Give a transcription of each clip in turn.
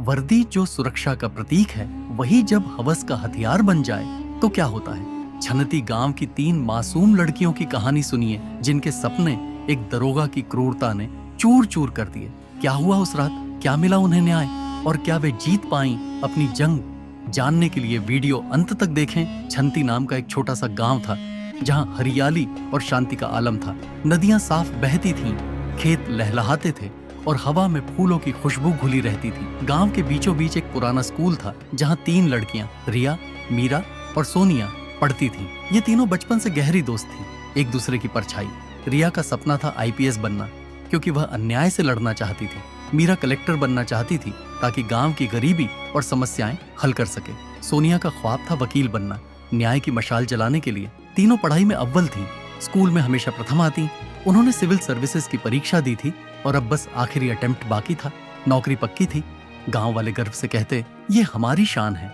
वर्दी जो सुरक्षा का प्रतीक है, वही जब हवस का हथियार बन जाए तो क्या होता है। छनती गांव की 3 मासूम लड़कियों की कहानी सुनिए, जिनके सपने एक दरोगा की क्रूरता ने चूर चूर कर दिए। क्या हुआ उस रात, क्या मिला उन्हें न्याय, और क्या वे जीत पाई अपनी जंग। जानने के लिए वीडियो अंत तक देखें। छनती नाम का एक छोटा सा गांव था, जहां हरियाली और शांति का आलम था। नदियां साफ बहती थीं, खेत लहलहाते थे और हवा में फूलों की खुशबू घुली रहती थी। गांव के बीचों बीच एक पुराना स्कूल था, जहां 3 लड़कियां रिया, मीरा और सोनिया पढ़ती थीं। ये तीनों बचपन से गहरी दोस्त थीं, एक दूसरे की परछाई। रिया का सपना था आईपीएस बनना, क्योंकि वह अन्याय से लड़ना चाहती थी। मीरा कलेक्टर बनना चाहती थी, ताकि गांव की गरीबी और समस्याएं हल कर सके। सोनिया का ख्वाब था वकील बनना, न्याय की मशाल जलाने के लिए। तीनों पढ़ाई में अव्वल थीं, स्कूल में हमेशा प्रथम आती। उन्होंने सिविल सर्विसेज की परीक्षा दी थी और अब बस आखिरी अटेम्प्ट बाकी था। नौकरी पक्की थी। गांव वाले गर्व से कहते, ये हमारी शान है।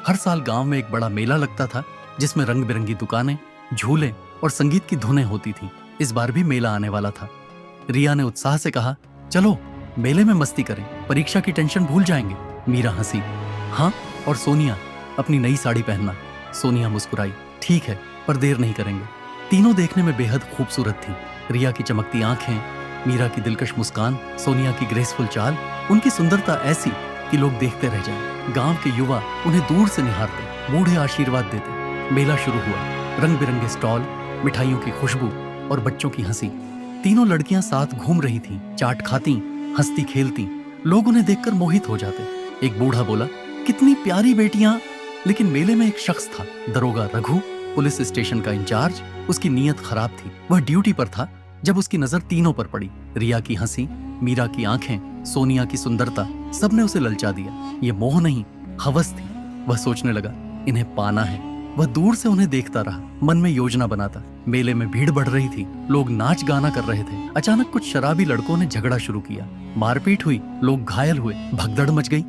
हर साल गांव में एक बड़ा मेला लगता था, जिसमें रंग बिरंगी दुकानें, झूले और संगीत की धुनें होती थीं। इस बार भी मेला आने वाला था। रिया ने उत्साह से कहा, चलो मेले में मस्ती करें, परीक्षा की टेंशन भूल जाएंगे। मीरा हंसी, हाँ, और सोनिया अपनी नई साड़ी पहनना। सोनिया मुस्कुराई, ठीक है, पर देर नहीं करेंगे। तीनों देखने में बेहद खूबसूरत थीं। रिया की चमकती आंखें, मीरा की दिलकश मुस्कान, सोनिया की ग्रेसफुल चाल। उनकी सुंदरता ऐसी कि लोग देखते रह जाएं। गांव के युवा उन्हें दूर से निहारते, बूढ़े आशीर्वाद देते। मेला शुरू हुआ। रंग बिरंगे स्टॉल, मिठाइयों की खुशबू और बच्चों की हंसी। तीनों लड़कियां साथ घूम रही थीं, चाट खाती, हंसती खेलती। लोग उन्हें देखकर मोहित हो जाते। एक बूढ़ा बोला, कितनी प्यारी बेटियां। लेकिन मेले में एक शख्स था, दरोगा रघु, पुलिस स्टेशन का इंचार्ज। उसकी नीयत खराब थी। वह ड्यूटी पर था जब उसकी नजर तीनों पर पड़ी। रिया की हंसी, मीरा की आंखें, सोनिया की सुंदरता, सबने उसे ललचा दिया। ये मोह नहीं, हवस थी। वह सोचने लगा, इन्हें पाना है। वह दूर से उन्हें देखता रहा, मन में योजना बनाता। मेले में भीड़ बढ़ रही थी, लोग नाच गाना कर रहे थे। अचानक कुछ शराबी लड़कों ने झगड़ा शुरू किया। मारपीट हुई, लोग घायल हुए, भगदड़ मच गई।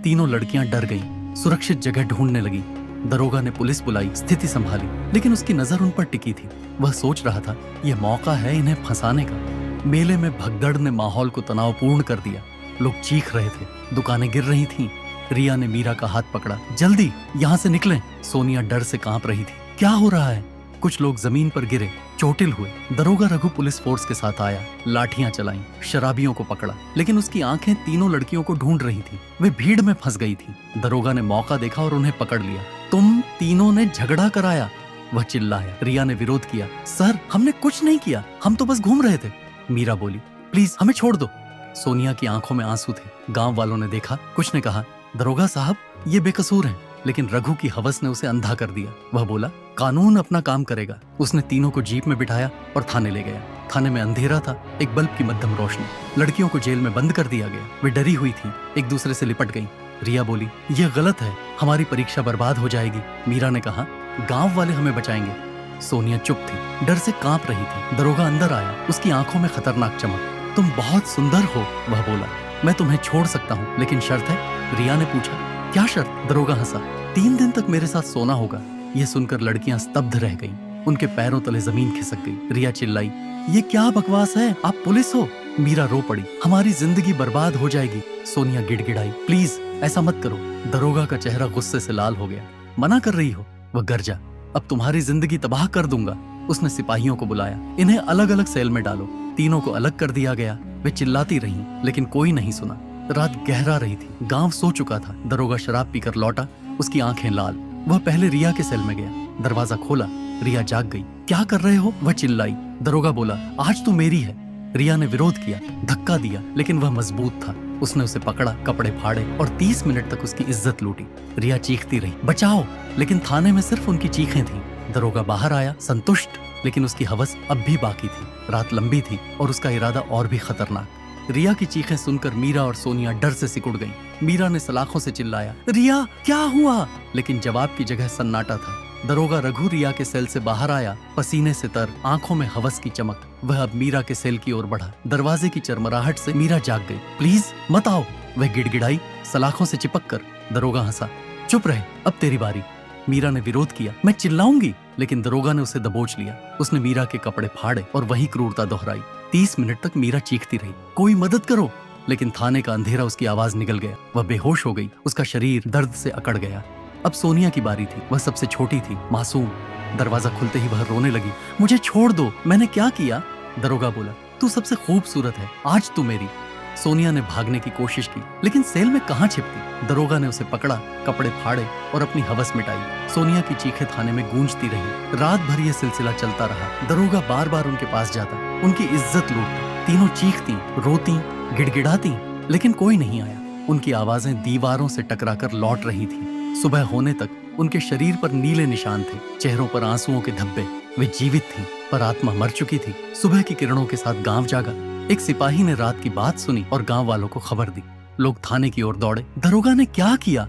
तीनों लड़कियां डर गईं, सुरक्षित जगह ढूंढने लगी। दरोगा ने पुलिस बुलाई, स्थिति संभाली, लेकिन उसकी नजर उन पर टिकी थी। वह सोच रहा था, यह मौका है इन्हें फंसाने का। मेले में भगदड़ ने माहौल को तनावपूर्ण कर दिया। लोग चीख रहे थे, दुकानें गिर रही थीं। रिया ने मीरा का हाथ पकड़ा, जल्दी यहाँ से निकलें। सोनिया डर से कांप रही थी। क्या हो रहा है? कुछ लोग जमीन पर गिरे, चोटिल हुए। दरोगा रघु पुलिस फोर्स के साथ आया, लाठियां चलाईं, शराबियों को पकड़ा, लेकिन उसकी आंखें तीनों लड़कियों को ढूंढ रही थी। वे भीड़ में फंस गई थी। दरोगा ने मौका देखा और उन्हें पकड़ लिया। तुम तीनों ने झगड़ा कराया, वह चिल्लाया। रिया ने विरोध किया, सर हमने कुछ नहीं किया, हम तो बस घूम रहे थे। मीरा बोली, प्लीज हमें छोड़ दो। सोनिया की आंखों में आंसू थे। गांव वालों ने देखा, कुछ ने कहा, दरोगा साहब ये बेकसूर हैं, लेकिन रघु की हवस ने उसे अंधा कर दिया। वह बोला, कानून अपना काम करेगा। उसने तीनों को जीप में बिठाया और थाने ले गया। थाने में अंधेरा था, एक बल्ब की मध्यम रोशनी। लड़कियों को जेल में बंद कर दिया गया। वे डरी हुई थीं, एक दूसरे से लिपट गईं। रिया बोली, यह गलत है, हमारी परीक्षा बर्बाद हो जाएगी। मीरा ने कहा, गांव वाले हमें बचाएंगे। सोनिया चुप थी, डर से कांप रही थी। दरोगा अंदर आया, उसकी आंखों में खतरनाक चमक। तुम बहुत सुंदर हो, वह बोला। मैं तुम्हें छोड़ सकता हूँ, लेकिन शर्त है। रिया ने पूछा, क्या शर्त? दरोगा हंसा, 3 दिन तक मेरे साथ सोना होगा। यह सुनकर लड़कियां स्तब्ध रह गईं। उनके पैरों तले जमीन खिसक गई। रिया चिल्लाई, ये क्या बकवास है, आप पुलिस हो? मीरा रो पड़ी, हमारी जिंदगी बर्बाद हो जाएगी। सोनिया गिड़गिड़ाई, प्लीज ऐसा मत करो। दरोगा का चेहरा गुस्से से लाल हो गया। मना कर रही हो? वह गरजा, अब तुम्हारी जिंदगी तबाह कर दूंगा। उसने सिपाहियों को बुलाया, इन्हें अलग अलग सेल में डालो। तीनों को अलग कर दिया गया। वे चिल्लाती रहीं, लेकिन कोई नहीं सुना। रात गहरा रही थी, गांव सो चुका था। दरोगा शराब पीकर लौटा, उसकी आंखें लाल। वह पहले रिया के सेल में गया, दरवाजा खोला। रिया जाग गई। क्या कर रहे हो? वह चिल्लाई। दरोगा बोला, आज तो मेरी है। रिया ने विरोध किया, धक्का दिया, लेकिन वह मजबूत था। उसने उसे पकड़ा, कपड़े फाड़े और 30 मिनट तक उसकी इज्जत लूटी। रिया चीखती रही, बचाओ, लेकिन थाने में सिर्फ उनकी चीखें थीं। दरोगा बाहर आया, संतुष्ट, लेकिन उसकी हवस अब भी बाकी थी। रात लंबी थी और उसका इरादा और भी खतरनाक। रिया की चीखें सुनकर मीरा और सोनिया डर से सिकुड़ गईं। मीरा ने सलाखों से चिल्लाया, रिया क्या हुआ? लेकिन जवाब की जगह सन्नाटा था। दरोगा रघु रिया के सेल से बाहर आया, पसीने से तर, आंखों में हवस की चमक। वह अब मीरा के सेल की ओर बढ़ा। दरवाजे की चरमराहट से मीरा जाग गई। प्लीज मत आओ, वह गिड़गिड़ाई, सलाखों से चिपक कर। दरोगा हंसा, चुप रहे, अब तेरी बारी। मीरा ने विरोध किया, मैं चिल्लाऊंगी, लेकिन दरोगा ने उसे दबोच लिया। उसने मीरा के कपड़े फाड़े और वही क्रूरता दोहराई। 30 मिनट तक मीरा चीखती रही, कोई मदद करो। लेकिन थाने का अंधेरा उसकी आवाज निगल गया। वह बेहोश हो गई, उसका शरीर दर्द से अकड़ गया। अब सोनिया की बारी थी। वह सबसे छोटी थी, मासूम। दरवाजा खुलते ही वह रोने लगी। मुझे छोड़ दो, मैंने क्या किया? दरोगा बोला, तू सबसे खूबसूरत है, आज तू मेरी। सोनिया ने भागने की कोशिश की, लेकिन सेल में कहां छिपती। दरोगा ने उसे पकड़ा, कपड़े फाड़े और अपनी हवस मिटाई। सोनिया की चीखें थाने में गूंजती रही। रात भर यह सिलसिला चलता रहा। दरोगा बार बार उनके पास जाता, उनकी इज्जत लूटता। तीनों चीखती, रोती, गिड़गिड़ाती, लेकिन कोई नहीं आया। उनकी आवाजें दीवारों से टकराकर लौट रही थी। सुबह होने तक उनके शरीर पर नीले निशान थे, चेहरों पर आंसुओं के धब्बे। वे जीवित थीं, पर आत्मा मर चुकी थी। सुबह की किरणों के साथ गांव जागा। एक सिपाही ने रात की बात सुनी और गांव वालों को खबर दी। लोग थाने की ओर दौड़े। दरोगा ने क्या किया?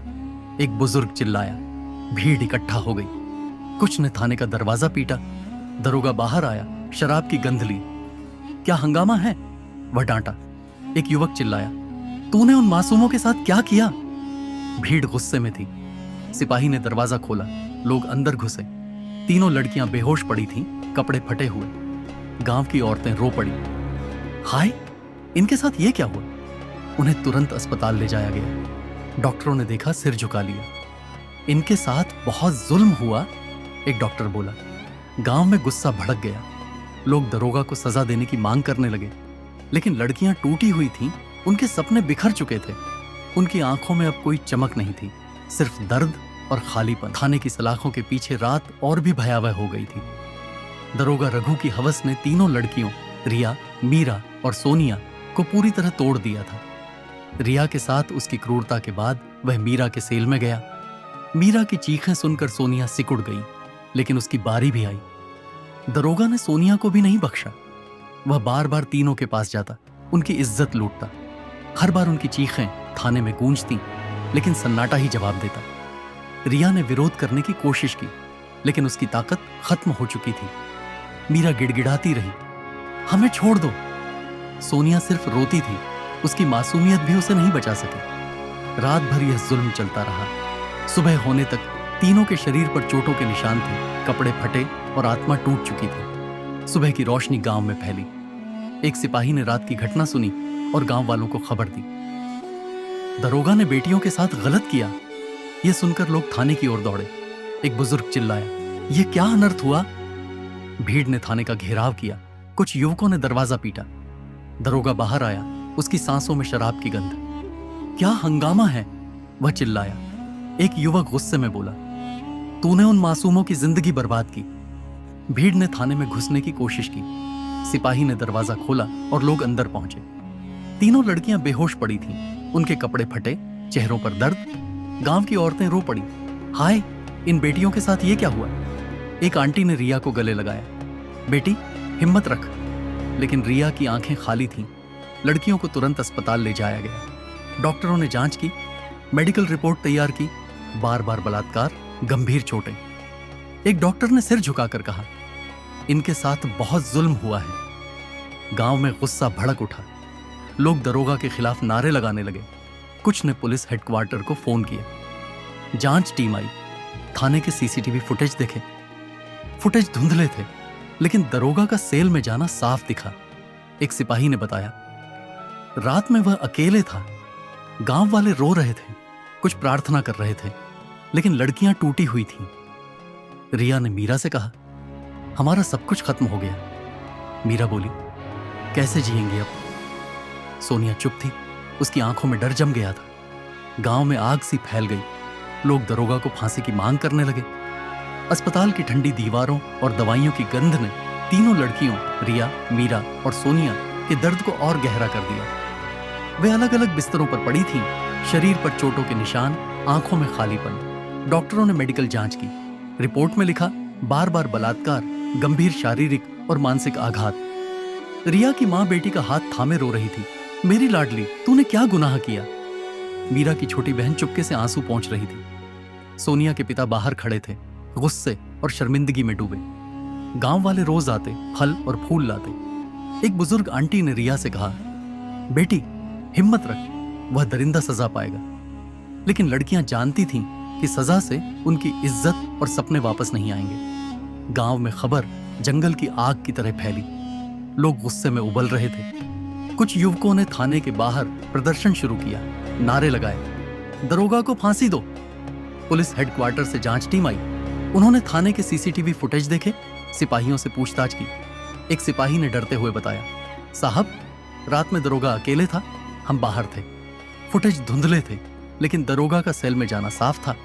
एक बुजुर्ग चिल्लाया। भीड़ इकट्ठा हो गई। कुछ ने थाने का दरवाजा पीटा। दरोगा बाहर आया, शराब की गंध ली। क्या हंगामा है? वह डांटा। एक युवक चिल्लाया, तूने उन मासूमों के साथ क्या किया? भीड़ गुस्से में थी। सिपाही ने दरवाजा खोला। लोग अंदर घुसे। तीनों लड़कियां बेहोश पड़ी थीं, कपड़े फटे हुए। गांव की औरतें रो पड़ी। हाय, इनके साथ ये क्या हुआ? उन्हें तुरंत अस्पताल ले जाया गया। डॉक्टरों ने देखा, सिर झुका लिया। इनके साथ बहुत जुल्म हुआ, एक डॉक्टर बोला। गांव में गुस्सा भड़क गया। लोग दरोगा को सजा देने की मांग करने लगे, लेकिन लड़कियां टूटी हुई थीं, उनके सपने बिखर चुके थे। उनकी आंखों में अब कोई चमक नहीं थी, सिर्फ दर्द और खालीपन। थाने की सलाखों के पीछे रात और भी भयावह हो गई थी। दरोगा रघु की हवस ने तीनों लड़कियों, रिया, मीरा और सोनिया, को पूरी तरह तोड़ दिया था। रिया के साथ उसकी क्रूरता के बाद वह मीरा के सेल में गया। मीरा की चीखें सुनकर सोनिया सिकुड़ गई, लेकिन उसकी बारी भी आई। दरोगा ने सोनिया को भी नहीं बख्शा। वह बार बार तीनों के पास जाता, उनकी इज्जत लूटता। हर बार उनकी चीखें थाने में गूंजती, लेकिन सन्नाटा ही जवाब देता। रिया ने विरोध करने की कोशिश की, लेकिन उसकी ताकत खत्म हो चुकी थी। मीरा गिड़गिड़ाती रही, हमें छोड़ दो। सोनिया सिर्फ रोती थी, उसकी मासूमियत भी उसे नहीं बचा सकी। रात भर यह जुल्म चलता रहा। सुबह होने तक तीनों के शरीर पर चोटों के निशान थे, कपड़े फटे और आत्मा टूट चुकी थी। सुबह की रोशनी गांव में फैली। एक सिपाही ने रात की घटना सुनी और गांव वालों को खबर दी। दरोगा ने बेटियों के साथ गलत किया। यह सुनकर लोग थाने की ओर दौड़े। एक बुजुर्ग चिल्लाया, यह क्या अनर्थ हुआ? भीड़ ने थाने का घेराव किया। कुछ युवकों ने दरवाजा पीटा। दरोगा बाहर आया, उसकी सांसों में शराब की गंध। क्या हंगामा है? वह चिल्लाया। एक युवक गुस्से में बोला, तूने उन मासूमों की जिंदगी बर्बाद की। भीड़ ने थाने में घुसने की कोशिश की। सिपाही ने दरवाजा खोला और लोग अंदर पहुंचे। तीनों लड़कियां बेहोश पड़ी थीं, उनके कपड़े फटे, चेहरों पर दर्द। गांव की औरतें रो पड़ी, हाय, इन बेटियों के साथ ये क्या हुआ? एक आंटी ने रिया को गले लगाया, बेटी हिम्मत रख। लेकिन रिया की आंखें खाली थीं। लड़कियों को तुरंत अस्पताल ले जाया गया। डॉक्टरों ने जांच की, मेडिकल रिपोर्ट तैयार की। बार बार बलात्कार, गंभीर चोटें। एक डॉक्टर ने सिर झुकाकर कहा, इनके साथ बहुत जुल्म हुआ है। गांव में गुस्सा भड़क उठा। लोग दरोगा के खिलाफ नारे लगाने लगे। कुछ ने पुलिस हेडक्वार्टर को फोन किया। जांच टीम आई। थाने के सीसीटीवी फुटेज देखे। फुटेज धुंधले थे, लेकिन दरोगा का सेल में जाना साफ दिखा। एक सिपाही ने बताया, रात में वह अकेले था। गांव वाले रो रहे थे, कुछ प्रार्थना कर रहे थे, लेकिन लड़कियां टूटी हुई थीं। रिया ने मीरा से कहा, हमारा सब कुछ खत्म हो गया। मीरा बोली, कैसे जिएंगे अब? सोनिया चुप थी, उसकी आंखों में डर जम गया था। गांव में आग सी फैल गई। लोग दरोगा को फांसी की मांग करने लगे। अस्पताल की ठंडी दीवारों और दवाइयों की गंध ने तीनों लड़कियों, रिया, मीरा और सोनिया, के दर्द को और गहरा कर दिया। वे अलग अलग बिस्तरों पर पड़ी थीं, शरीर पर चोटों के निशान, आंखों में खालीपन। डॉक्टरों ने मेडिकल जांच की। रिपोर्ट में लिखा, बार बार बलात्कार, गंभीर शारीरिक और मानसिक आघात। रिया की मां बेटी का हाथ थामे रो रही थी, मेरी लाडली, तूने क्या गुनाह किया? मीरा की छोटी बहन चुपके से आंसू पोंछ रही थी। सोनिया के पिता बाहर खड़े थे, गुस्से और शर्मिंदगी में डूबे। गांव वाले रोज आते, फल और फूल लाते। एक बुजुर्ग आंटी ने रिया से कहा, बेटी हिम्मत रख, वह दरिंदा सजा पाएगा। लेकिन लड़कियां जानती थीं कि सजा से उनकी इज्जत और सपने वापस नहीं आएंगे। गांव में खबर जंगल की आग की तरह फैली। लोग गुस्से में उबल रहे थे। कुछ युवकों ने थाने के बाहर प्रदर्शन शुरू किया, नारे लगाए, दरोगा को फांसी दो। पुलिस हेडक्वार्टर से जांच टीम आई। उन्होंने थाने के सीसीटीवी फुटेज देखे, सिपाहियों से पूछताछ की। एक सिपाही ने डरते हुए बताया, साहब, रात में दरोगा अकेले था, हम बाहर थे। फुटेज धुंधले थे, लेकिन दरोगा का सेल में जाना साफ था।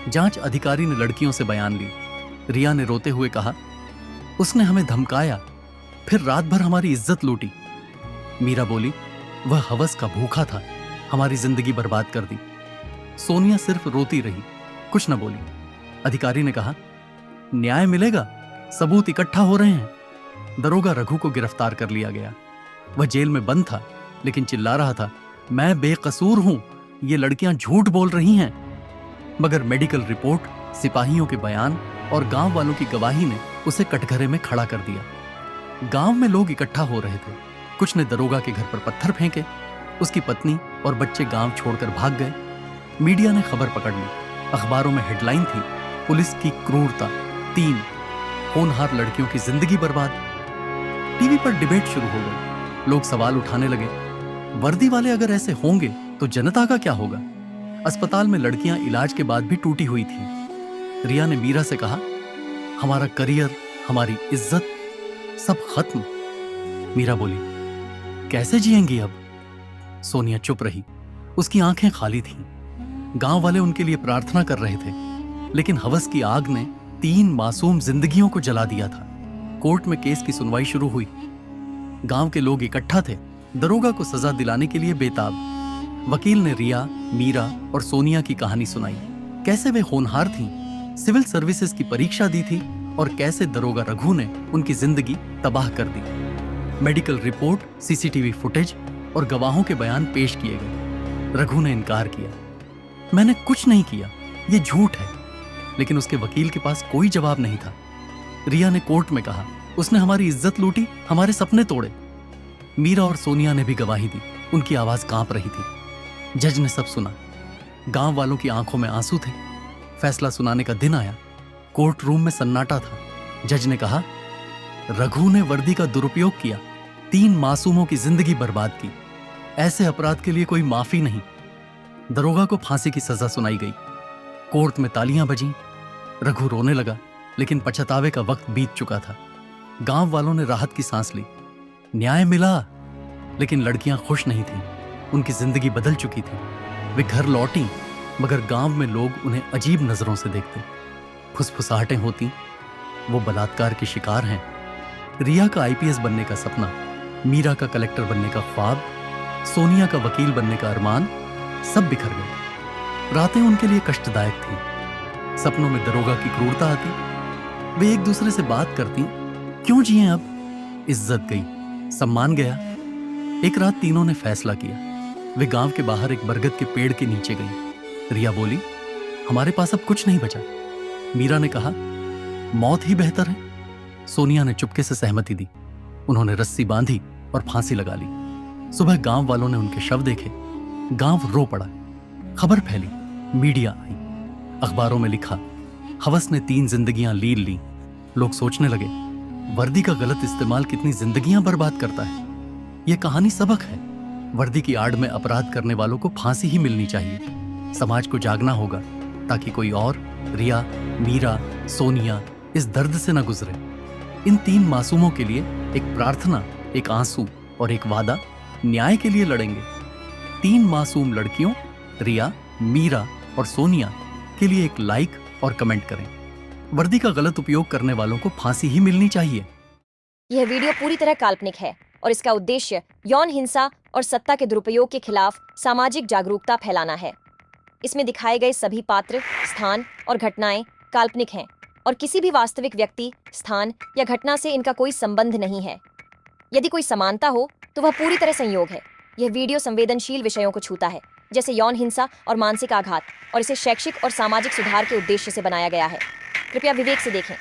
जांच अधिकारी ने लड़कियों से बयान ली। रिया ने रोते हुए कहा, उसने हमें धमकाया, फिर रात भर हमारी इज्जत लूटी। मीरा बोली, वह हवस का भूखा था, हमारी जिंदगी बर्बाद कर दी। सोनिया सिर्फ रोती रही, कुछ न बोली। अधिकारी ने कहा, न्याय मिलेगा, सबूत इकट्ठा हो रहे हैं। दरोगा रघु को गिरफ्तार कर लिया गया। वह जेल में बंद था, लेकिन चिल्ला रहा था, मैं बेकसूर हूं, ये लड़कियां झूठ बोल रही हैं। मगर मेडिकल रिपोर्ट, सिपाहियों के बयान और गांव वालों की गवाही ने उसे कटघरे में खड़ा कर दिया। गांव में लोग इकट्ठा हो रहे थे। कुछ ने दरोगा के घर पर पत्थर फेंके। उसकी पत्नी और बच्चे गांव छोड़कर भाग गए। मीडिया ने खबर पकड़ ली। अखबारों में हेडलाइन थी, पुलिस की क्रूरता, 3 होनहार लड़कियों की जिंदगी बर्बाद। टीवी पर डिबेट शुरू हो गई। लोग सवाल उठाने लगे, वर्दी वाले अगर ऐसे होंगे तो जनता का क्या होगा? अस्पताल में लड़कियां इलाज के बाद भी टूटी हुई थी। रिया ने मीरा से कहा, हमारा करियर, हमारी इज्जत, सब खत्म। मीरा बोली, कैसे जिएंगी अब? सोनिया चुप रही। उसकी आंखें खाली थीं। गांव वाले उनके लिए प्रार्थना कर रहे थे, लेकिन हवस की आग ने 3 मासूम जिंदगियों को जला दिया था। कोर्ट में केस की सुनवाई शुरू हुई। गांव के लोग इकट्ठा थे, दरोगा को सजा दिलाने के लिए बेताब। वकील ने रिया, मीरा और सोनिया की कहानी सुनाई। कैसे वे होनहार थीं, सिविल सर्विसेज की परीक्षा दी थी और कैसे दरोगा रघु ने उनकी जिंदगी तबाह कर दी। मेडिकल रिपोर्ट, सीसीटीवी फुटेज और गवाहों के बयान पेश किए गए। रघु ने इनकार किया, मैंने कुछ नहीं किया, ये झूठ है। लेकिन उसके वकील के पास कोई जवाब नहीं था। रिया ने कोर्ट में कहा, उसने हमारी इज्जत लूटी, हमारे सपने तोड़े। मीरा और सोनिया ने भी गवाही दी। उनकी आवाज कांप रही थी। जज ने सब सुना। गांव वालों की आंखों में आंसू थे। फैसला सुनाने का दिन आया। कोर्ट रूम में सन्नाटा था। जज ने कहा, रघु ने वर्दी का दुरुपयोग किया, 3 मासूमों की जिंदगी बर्बाद की। ऐसे अपराध के लिए कोई माफी नहीं। दरोगा को फांसी की सजा सुनाई गई। कोर्ट में तालियां बजीं। रघु रोने लगा, लेकिन पछतावे का वक्त बीत चुका था। गांव वालों ने राहत की सांस ली। न्याय मिला, लेकिन लड़कियां खुश नहीं थीं। उनकी जिंदगी बदल चुकी थी। वे घर लौटी, मगर गांव में लोग उन्हें अजीब नजरों से देखते। फुसफुसाहटें होती, वो बलात्कार के शिकार हैं। रिया का आईपीएस बनने का सपना, मीरा का कलेक्टर बनने का ख्वाब, सोनिया का वकील बनने का अरमान, सब बिखर गए। रातें उनके लिए कष्टदायक थीं। सपनों में दरोगा की क्रूरता आती। वे एक दूसरे से बात करती, क्यों जिए अब? इज्जत गई, सम्मान गया। एक रात तीनों ने फैसला किया। वे गांव के बाहर एक बरगद के पेड़ के नीचे गईं। रिया बोली, हमारे पास अब कुछ नहीं बचा। मीरा ने कहा, मौत ही बेहतर है। सोनिया ने चुपके से सहमति दी। उन्होंने रस्सी बांधी और फांसी लगा ली। सुबह गांव वालों ने उनके शव देखे। गांव रो पड़ा। खबर फैली, मीडिया आई, अखबारों में लिखा, हवस ने 3 जिंदगियां लील ली। लोग सोचने लगे, वर्दी का गलत इस्तेमाल कितनी जिंदगियां बर्बाद करता है। यह कहानी सबक है। वर्दी की आड़ में अपराध करने वालों को फांसी ही मिलनी चाहिए। समाज को जागना होगा, ताकि कोई और रिया, मीरा, सोनिया इस दर्द से न गुजरे। इन 3 मासूमों के लिए एक प्रार्थना, एक आंसू और एक वादा, न्याय के लिए लड़ेंगे। 3 मासूम लड़कियों, रिया, मीरा और सोनिया के लिए एक लाइक और कमेंट करें। वर्दी का गलत उपयोग करने वालों को फांसी ही मिलनी चाहिए। यह वीडियो पूरी तरह काल्पनिक है और इसका उद्देश्य यौन हिंसा और सत्ता के दुरुपयोग के खिलाफ सामाजिक जागरूकता फैलाना है। इसमें दिखाए गए सभी पात्र, स्थान और घटनाएं काल्पनिक हैं और किसी भी वास्तविक व्यक्ति, स्थान या घटना से इनका कोई संबंध नहीं है। यदि कोई समानता हो तो वह पूरी तरह संयोग है। यह वीडियो संवेदनशील विषयों को छूता है, जैसे यौन हिंसा और मानसिक आघात, और इसे शैक्षिक और सामाजिक सुधार के उद्देश्य से बनाया गया है। कृपया विवेक से देखें।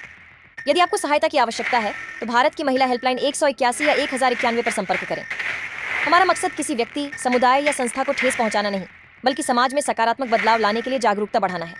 यदि आपको सहायता की आवश्यकता है तो भारत की महिला हेल्पलाइन 181 या 1091 पर संपर्क करें। हमारा मकसद किसी व्यक्ति, समुदाय या संस्था को ठेस पहुंचाना नहीं, बल्कि समाज में सकारात्मक बदलाव लाने के लिए जागरूकता बढ़ाना है।